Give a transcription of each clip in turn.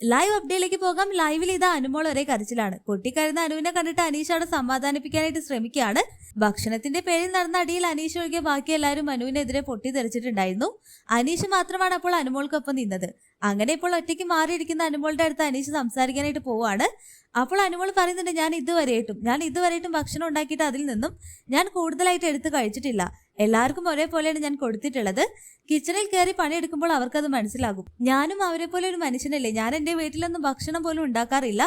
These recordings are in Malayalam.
ലൈവ് അപ്ഡേറ്റിലേക്ക് പോകാം. ലൈവിൽ ഇതാ അനുമോൾ ഒരേ കരച്ചിലാണ്. പൊട്ടിക്കരുന്ന അനുവിനെ കണ്ടിട്ട് അനീഷ് അവിടെ സമാധാനിപ്പിക്കാനായിട്ട് ശ്രമിക്കുകയാണ്. ഭക്ഷണത്തിന്റെ പേരിൽ നടന്ന അടിയിൽ അനീഷ് ഒഴികെ ബാക്കി എല്ലാവരും അനുവിനെതിരെ പൊട്ടിത്തെറിച്ചിട്ടുണ്ടായിരുന്നു. അനീഷ് മാത്രമാണ് അപ്പോൾ അനുമോൾക്കൊപ്പം നിന്നത്. അങ്ങനെ ഇപ്പോൾ ഒറ്റയ്ക്ക് മാറിയിരിക്കുന്ന അനുമോളുടെ അടുത്ത് അനീഷ് സംസാരിക്കാനായിട്ട് പോവാണ്. അപ്പോൾ അനുമോൾ പറയുന്നുണ്ട്, ഞാൻ ഇതുവരെയായിട്ടും ഭക്ഷണം ഉണ്ടാക്കിയിട്ട് അതിൽ നിന്നും ഞാൻ കൂടുതലായിട്ട് എടുത്ത് കഴിച്ചിട്ടില്ല. എല്ലാവർക്കും ഒരേപോലെയാണ് ഞാൻ കൊടുത്തിട്ടുള്ളത്. കിച്ചണിൽ കയറി പണിയെടുക്കുമ്പോൾ അവർക്കത് മനസ്സിലാകും. ഞാനും അവരെ പോലെ ഒരു മനുഷ്യനല്ലേ. ഞാൻ എൻ്റെ വീട്ടിലൊന്നും ഭക്ഷണം പോലും ഉണ്ടാക്കാറില്ല.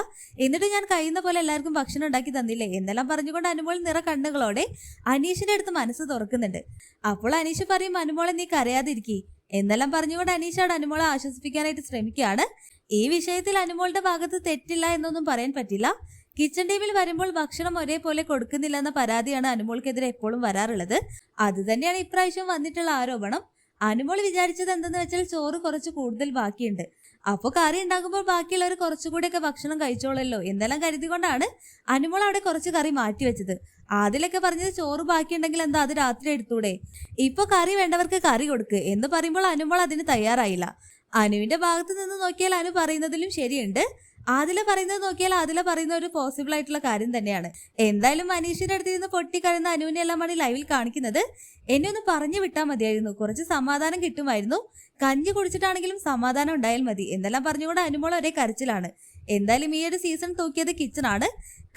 എന്നിട്ട് ഞാൻ കഴിയുന്ന പോലെ എല്ലാവർക്കും ഭക്ഷണം ഉണ്ടാക്കി തന്നില്ലേ എന്നെല്ലാം പറഞ്ഞുകൊണ്ട് അനുമോൾ നിറ കണ്ണുകളോടെ അനീഷിന്റെ അടുത്ത് മനസ്സ് തുറക്കുന്നുണ്ട്. അപ്പോൾ അനീഷ് പറയും, അനുമോളെ നീ കരയാതിരിക്കി എന്നെല്ലാം പറഞ്ഞുകൊണ്ട് അനീഷോട് അനുമോളെ ആശ്വസിപ്പിക്കാനായിട്ട് ശ്രമിക്കുകയാണ്. ഈ വിഷയത്തിൽ അനുമോളുടെ ഭാഗത്ത് തെറ്റില്ല എന്നൊന്നും പറയാൻ പറ്റില്ല. കിച്ചൺ ടീമിൽ വരുമ്പോൾ ഭക്ഷണം ഒരേപോലെ കൊടുക്കുന്നില്ലെന്ന പരാതിയാണ് അനുമോൾക്കെതിരെ എപ്പോഴും വരാറുള്ളത്. അത് തന്നെയാണ് ഇപ്രാവശ്യം വന്നിട്ടുള്ള ആരോപണം. അനുമോൾ വിചാരിച്ചത് എന്തെന്ന് വെച്ചാൽ ചോറ് കുറച്ച് കൂടുതൽ ബാക്കിയുണ്ട്, അപ്പോൾ കറി ഉണ്ടാകുമ്പോൾ ബാക്കിയുള്ളവർ കുറച്ചുകൂടിയൊക്കെ ഭക്ഷണം കഴിച്ചോളല്ലോ എന്നെല്ലാം കരുതിക്കൊണ്ടാണ് അനുമോൾ അവിടെ കുറച്ച് കറി മാറ്റിവെച്ചത്. ആദ്യമൊക്കെ പറഞ്ഞത് ചോറ് ബാക്കിയുണ്ടെങ്കിൽ എന്താ അത് രാത്രി എടുത്തൂടെ, ഇപ്പൊ കറി വേണ്ടവർക്ക് കറി കൊടുക്ക് എന്ന് പറയുമ്പോൾ അനുമോൾ അതിന് തയ്യാറായില്ല. അനുവിന്റെ ഭാഗത്ത് നിന്ന് നോക്കിയാൽ അനു പറയുന്നതിലും ശരിയുണ്ട്. ആദില പറയുന്നത് നോക്കിയാൽ ആദില പറയുന്ന ഒരു പോസിബിൾ ആയിട്ടുള്ള കാര്യം തന്നെയാണ്. എന്തായാലും അനീഷിന്റെ അടുത്ത് നിന്ന് പൊട്ടിക്കഴിയുന്ന അനുവിനെ എല്ലാമാണ് ലൈവിൽ കാണിക്കുന്നത്. എന്നെ ഒന്ന് പറഞ്ഞു വിട്ടാൽ മതിയായിരുന്നു, കുറച്ച് സമാധാനം കിട്ടുമായിരുന്നു. കഞ്ഞി കുടിച്ചിട്ടാണെങ്കിലും സമാധാനം ഉണ്ടായാൽ മതി എന്നെല്ലാം പറഞ്ഞുകൊണ്ട് അനുമോൾ ഒരേ കരച്ചിലാണ്. എന്തായാലും ഈ ഒരു സീസൺ തൂക്കിയത് കിച്ചണാണ്.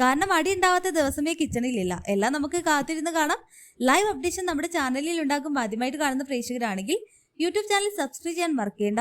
കാരണം അടി ഉണ്ടാവാത്ത ദിവസമേ കിച്ചണിലില്ല. എല്ലാം നമുക്ക് കാത്തിരുന്ന് കാണാം. ലൈവ് അപ്ഡേഷൻ നമ്മുടെ ചാനലിൽ ഉണ്ടാകും. ആദ്യമായിട്ട് കാണുന്ന പ്രേക്ഷകരാണെങ്കിൽ യൂട്യൂബ് ചാനൽ സബ്സ്ക്രൈബ് ചെയ്യാൻ മറക്കേണ്ട.